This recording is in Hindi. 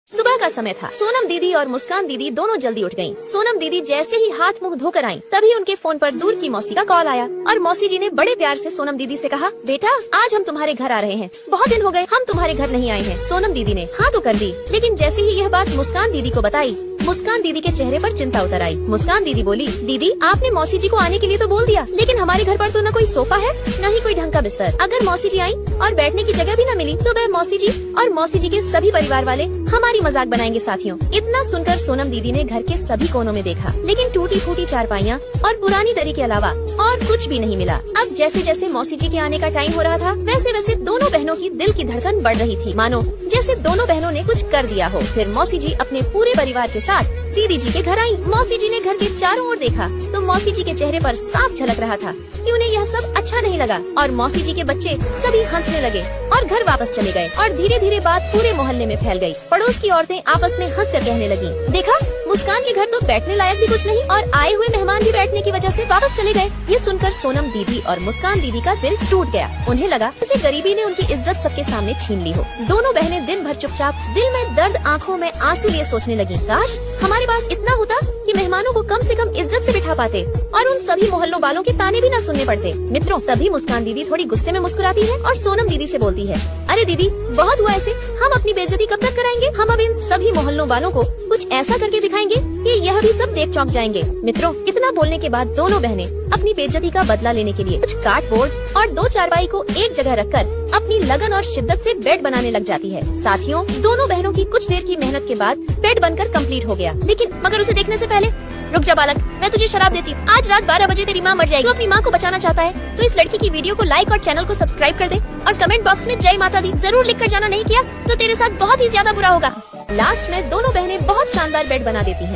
सुबह का समय था। सोनम दीदी और मुस्कान दीदी दोनों जल्दी उठ गयीं। सोनम दीदी जैसे ही हाथ मुंह धोकर आईं, तभी उनके फोन पर दूर की मौसी का कॉल आया और मौसी जी ने बड़े प्यार से सोनम दीदी से कहा, बेटा आज हम तुम्हारे घर आ रहे हैं, बहुत दिन हो गए हम तुम्हारे घर नहीं आए हैं। सोनम दीदी ने हाँ तो कर दी, लेकिन जैसे ही यह बात मुस्कान दीदी को बताई, मुस्कान दीदी के चेहरे पर चिंता उतर आई। मुस्कान दीदी बोली, दीदी आपने मौसी जी को आने के लिए तो बोल दिया, लेकिन हमारे घर पर तो न कोई सोफा है न ही कोई ढंग का बिस्तर। अगर मौसी जी आई और बैठने की जगह भी न मिली तो वह मौसी जी और मौसी जी के सभी परिवार वाले हमारी मजाक बनाएंगे। साथियों, इतना सुनकर सोनम दीदी ने घर के सभी कोनों में देखा, लेकिन टूटी फूटी चारपाइयाँ और पुरानी दरी के अलावा और कुछ भी नहीं मिला। अब जैसे जैसे मौसी जी के आने का टाइम हो रहा था, वैसे वैसे दोनों बहनों की दिल की धड़कन बढ़ रही थी, मानो जैसे दोनों बहनों ने कुछ कर दिया हो। फिर मौसी जी अपने पूरे परिवार के साथ दीदी जी के घर आई। मौसी जी ने घर के चारों ओर देखा तो मौसी जी के चेहरे पर साफ झलक रहा था कि उन्हें यह सब अच्छा नहीं लगा और मौसी जी के बच्चे सभी हंसने लगे और घर वापस चले गए और धीरे धीरे बात पूरे मोहल्ले में फैल गई। पड़ोस की औरतें आपस में हंसकर कहने लगी, देखा मुस्कान के घर तो बैठने लायक भी कुछ नहीं और आए हुए मेहमान भी बैठने की वजह से वापस चले गए। ये सुनकर सोनम दीदी और मुस्कान दीदी का दिल टूट गया। उन्हें लगा जैसे गरीबी ने उनकी इज्जत सबके सामने छीन ली हो। दोनों बहनें दिन भर चुपचाप दिल में दर्द आँखों में आंसू लिए सोचने लगी, काश हमारे पास इतना होता कि मेहमानों को कम से कम इज्जत से बिठा पाते और उन सभी मोहल्लों वालों के ताने भी न सुनने पड़ते। मित्रों, तभी मुस्कान दीदी थोड़ी गुस्से में मुस्कुराती है और सोनम दीदी से बोलती है, अरे दीदी बहुत हुआ ऐसे, हम अपनी बेइज्जती कब तक कराएंगे? हम अब इन सभी मोहल्लों वालों को कुछ ऐसा करके दिखाएंगे कि यह भी सब देख चौंक जाएंगे। मित्रों, इतना बोलने के बाद दोनों बहनें अपनी बेइज्जती का बदला लेने के लिए कुछ कार्डबोर्ड और दो चारपाई को एक जगह रखकर अपनी लगन और शिद्दत से बेड बनाने लग जाती है। साथियों, दोनों बहनों की कुछ देर की मेहनत के बाद बेड बनकर कंप्लीट हो गया, लेकिन मगर उसे देखने से पहले, रुक जा बालक, मैं तुझे शराब देती हूँ। आज रात 12 बजे तेरी माँ मर जाएगी। तू अपनी माँ को बचाना चाहता है तो इस लड़की की वीडियो को लाइक और चैनल को सब्सक्राइब कर दे और कमेंट बॉक्स में जय माता दी जरूर लिख कर जाना। नहीं किया तो तेरे साथ बहुत ही ज्यादा बुरा होगा। लास्ट में दोनों बहनें बहुत शानदार बेड बना देती हैं।